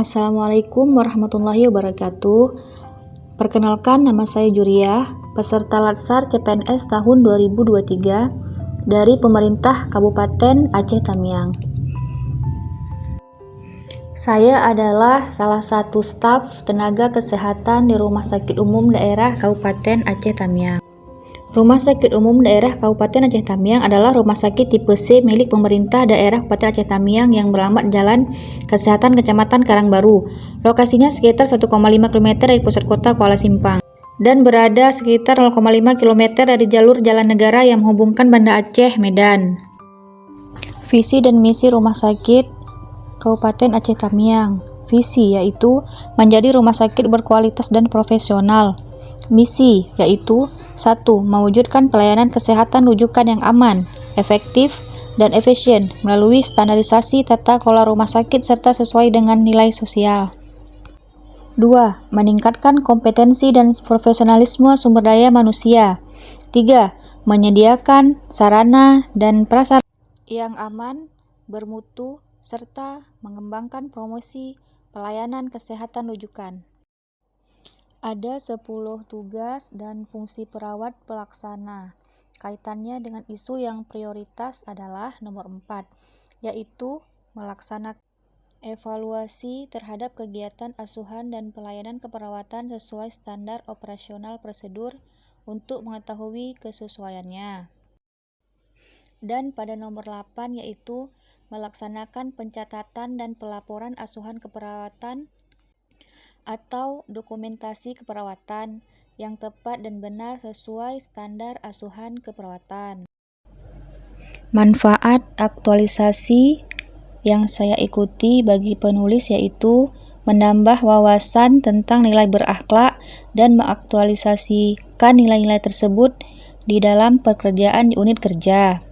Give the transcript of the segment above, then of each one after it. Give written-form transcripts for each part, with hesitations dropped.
Assalamualaikum warahmatullahi wabarakatuh. Perkenalkan, nama saya Juriah, peserta Latsar CPNS tahun 2023 dari pemerintah Kabupaten Aceh Tamiang. Saya adalah salah satu staf tenaga kesehatan di Rumah Sakit Umum Daerah Kabupaten Aceh Tamiang. Rumah Sakit Umum Daerah Kabupaten Aceh Tamiang adalah rumah sakit tipe C milik pemerintah daerah Kabupaten Aceh Tamiang yang beralamat Jalan Kesehatan Kecamatan Karangbaru. Lokasinya sekitar 1,5 km dari pusat kota Kuala Simpang dan berada sekitar 0,5 km dari jalur jalan negara yang menghubungkan Banda Aceh, Medan. Visi dan misi Rumah Sakit Kabupaten Aceh Tamiang. Visi yaitu menjadi rumah sakit berkualitas dan profesional. Misi yaitu 1. Mewujudkan pelayanan kesehatan rujukan yang aman, efektif, dan efisien melalui standarisasi tata kelola rumah sakit serta sesuai dengan nilai sosial. 2. Meningkatkan kompetensi dan profesionalisme sumber daya manusia. 3. Menyediakan sarana dan prasarana yang aman, bermutu, serta mengembangkan promosi pelayanan kesehatan rujukan. Ada 10 tugas dan fungsi perawat pelaksana. Kaitannya dengan isu yang prioritas adalah nomor 4, yaitu melaksanakan evaluasi terhadap kegiatan asuhan dan pelayanan keperawatan sesuai standar operasional prosedur untuk mengetahui kesesuaiannya. Dan pada nomor 8 yaitu melaksanakan pencatatan dan pelaporan asuhan keperawatan atau dokumentasi keperawatan yang tepat dan benar sesuai standar asuhan keperawatan. Manfaat aktualisasi yang saya ikuti bagi penulis yaitu menambah wawasan tentang nilai berakhlak dan mengaktualisasikan nilai-nilai tersebut di dalam pekerjaan di unit kerja.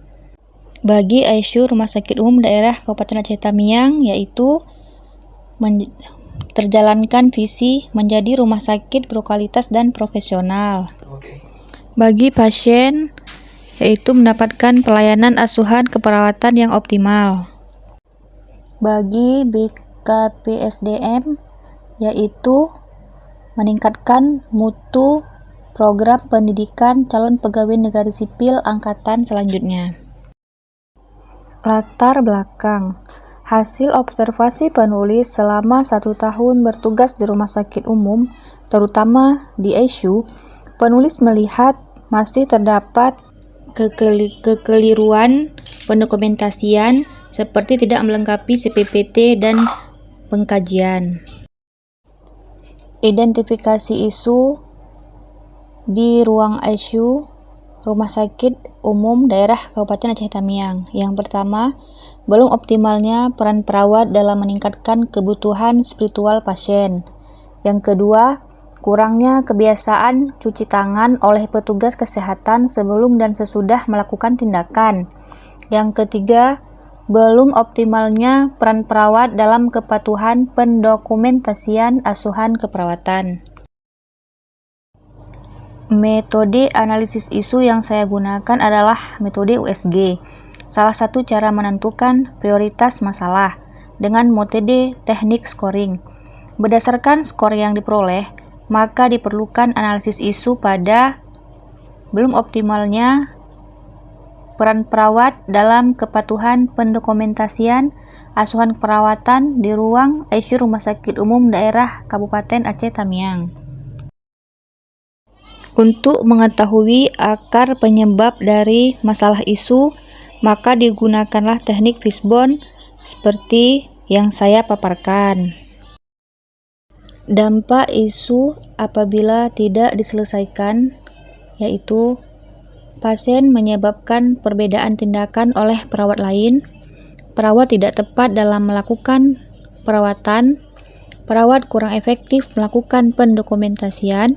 Bagi ICU Rumah Sakit Umum Daerah Kabupaten Aceh Tamiang yaitu terjalankan visi menjadi rumah sakit berkualitas dan profesional. Bagi pasien yaitu mendapatkan pelayanan asuhan keperawatan yang optimal. Bagi BKPSDM yaitu meningkatkan mutu program pendidikan calon pegawai negara sipil angkatan selanjutnya. Latar belakang. Hasil observasi penulis selama 1 tahun bertugas di rumah sakit umum, terutama di ICU, penulis melihat masih terdapat kekeliruan pendokumentasian seperti tidak melengkapi CPPT dan pengkajian. Identifikasi isu di ruang ICU Rumah Sakit Umum Daerah Kabupaten Aceh Tamiang. Yang pertama, belum optimalnya peran perawat dalam meningkatkan kebutuhan spiritual pasien. Yang kedua, kurangnya kebiasaan cuci tangan oleh petugas kesehatan sebelum dan sesudah melakukan tindakan. Yang ketiga, belum optimalnya peran perawat dalam kepatuhan pendokumentasian asuhan keperawatan. Metode analisis isu yang saya gunakan adalah metode USG. Salah satu cara menentukan prioritas masalah dengan metode teknik scoring. Berdasarkan skor yang diperoleh, maka diperlukan analisis isu pada belum optimalnya peran perawat dalam kepatuhan pendokumentasian asuhan keperawatan di ruang ICU Rumah Sakit Umum Daerah Kabupaten Aceh Tamiang. Untuk mengetahui akar penyebab dari masalah isu, maka digunakanlah teknik fishbone seperti yang saya paparkan. Dampak isu apabila tidak diselesaikan yaitu pasien menyebabkan perbedaan tindakan oleh perawat lain, perawat tidak tepat dalam melakukan perawatan, perawat kurang efektif melakukan pendokumentasian,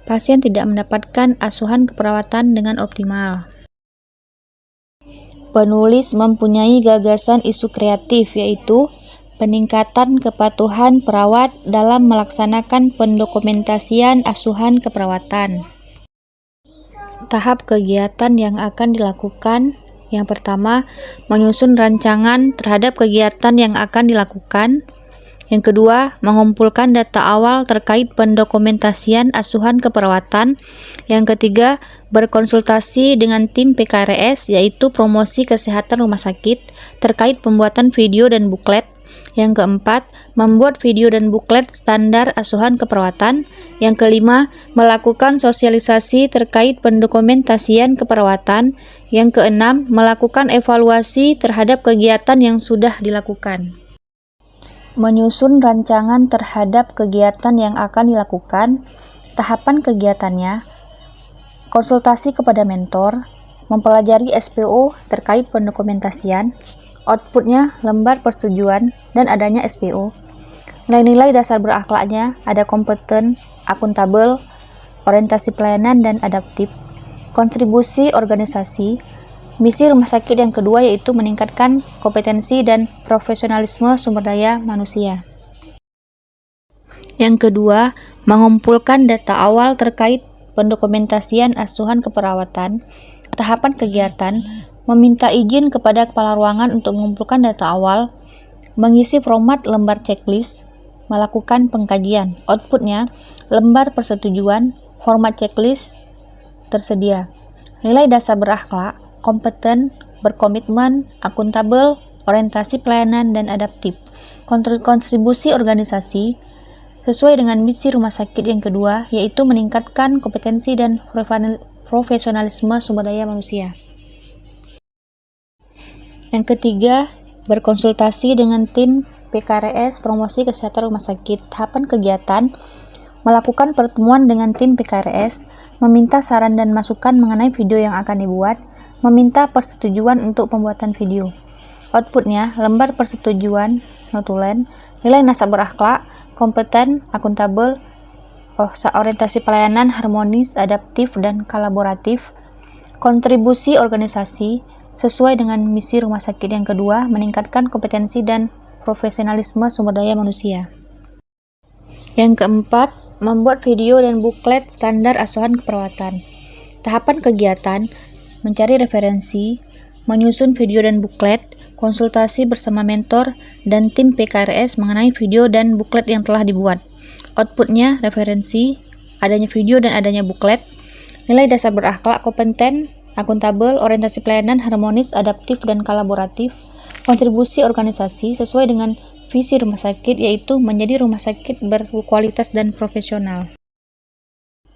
pasien tidak mendapatkan asuhan keperawatan dengan optimal. Penulis mempunyai gagasan isu kreatif yaitu peningkatan kepatuhan perawat dalam melaksanakan pendokumentasian asuhan keperawatan. Tahap kegiatan yang akan dilakukan. Yang pertama, menyusun rancangan terhadap kegiatan yang akan dilakukan. Yang kedua, mengumpulkan data awal terkait pendokumentasian asuhan keperawatan. Yang ketiga, berkonsultasi dengan tim PKRS, yaitu promosi kesehatan rumah sakit, terkait pembuatan video dan buklet. Yang keempat, membuat video dan buklet standar asuhan keperawatan. Yang kelima, melakukan sosialisasi terkait pendokumentasian keperawatan. Yang keenam, melakukan evaluasi terhadap kegiatan yang sudah dilakukan. Menyusun rancangan terhadap kegiatan yang akan dilakukan. Tahapan kegiatannya: konsultasi kepada mentor, mempelajari SPO terkait pendokumentasian, outputnya lembar persetujuan dan adanya SPO. Nilai-nilai dasar berakhlaknya ada kompeten, akuntabel, orientasi pelayanan, dan adaptif. Kontribusi organisasi, misi rumah sakit yang kedua yaitu meningkatkan kompetensi dan profesionalisme sumber daya manusia. Yang kedua, mengumpulkan data awal terkait pendokumentasian asuhan keperawatan. Tahapan kegiatan: meminta izin kepada kepala ruangan untuk mengumpulkan data awal, mengisi format lembar checklist, melakukan pengkajian. Outputnya, lembar persetujuan, format checklist tersedia. Nilai dasar berakhlak, kompeten, berkomitmen, akuntabel, orientasi pelayanan, dan adaptif. Kontribusi organisasi sesuai dengan misi rumah sakit yang kedua, yaitu meningkatkan kompetensi dan profesionalisme sumber daya manusia. Yang ketiga, berkonsultasi dengan tim PKRS promosi kesehatan rumah sakit. Tahapan kegiatan: melakukan pertemuan dengan tim PKRS, meminta saran dan masukan mengenai video yang akan dibuat, meminta persetujuan untuk pembuatan video. Outputnya, lembar persetujuan, notulen, nilai nasab berakhlak, kompeten, akuntabel, orientasi pelayanan, harmonis, adaptif, dan kolaboratif. Kontribusi organisasi sesuai dengan misi rumah sakit yang kedua, meningkatkan kompetensi dan profesionalisme sumber daya manusia. Yang keempat, membuat video dan buklet standar asuhan keperawatan. Tahapan kegiatan: mencari referensi, menyusun video dan buklet, konsultasi bersama mentor dan tim PKRS mengenai video dan buklet yang telah dibuat. Outputnya, referensi, adanya video dan adanya buklet. Nilai dasar berakhlak, kompeten, akuntabel, orientasi pelayanan, harmonis, adaptif, dan kolaboratif. Kontribusi organisasi sesuai dengan visi rumah sakit, yaitu menjadi rumah sakit berkualitas dan profesional.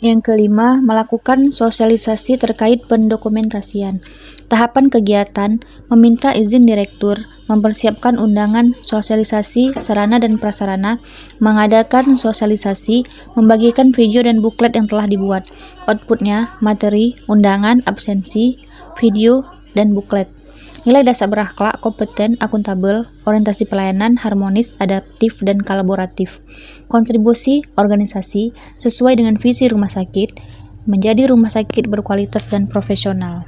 Yang kelima, melakukan sosialisasi terkait pendokumentasian. Tahapan kegiatan: meminta izin direktur, mempersiapkan undangan sosialisasi sarana dan prasarana, mengadakan sosialisasi, membagikan video dan buklet yang telah dibuat. Outputnya, materi, undangan, absensi, video, dan buklet. Nilai dasar berakhlak, kompeten, akuntabel, orientasi pelayanan, harmonis, adaptif, dan kolaboratif. Kontribusi organisasi sesuai dengan visi rumah sakit, menjadi rumah sakit berkualitas dan profesional.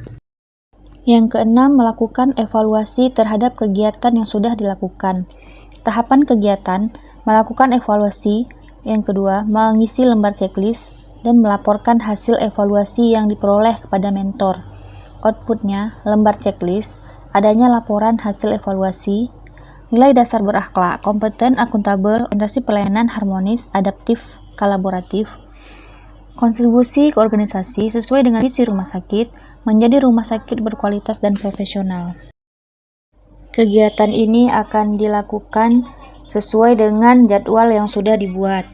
Yang keenam, melakukan evaluasi terhadap kegiatan yang sudah dilakukan. Tahapan kegiatan: melakukan evaluasi. Yang kedua, mengisi lembar checklist dan melaporkan hasil evaluasi yang diperoleh kepada mentor. Outputnya, lembar checklist, adanya laporan hasil evaluasi, nilai dasar berakhlak, kompeten, akuntabel, orientasi pelayanan, harmonis, adaptif, kolaboratif. Kontribusi ke organisasi sesuai dengan visi rumah sakit, menjadi rumah sakit berkualitas dan profesional. Kegiatan ini akan dilakukan sesuai dengan jadwal yang sudah dibuat.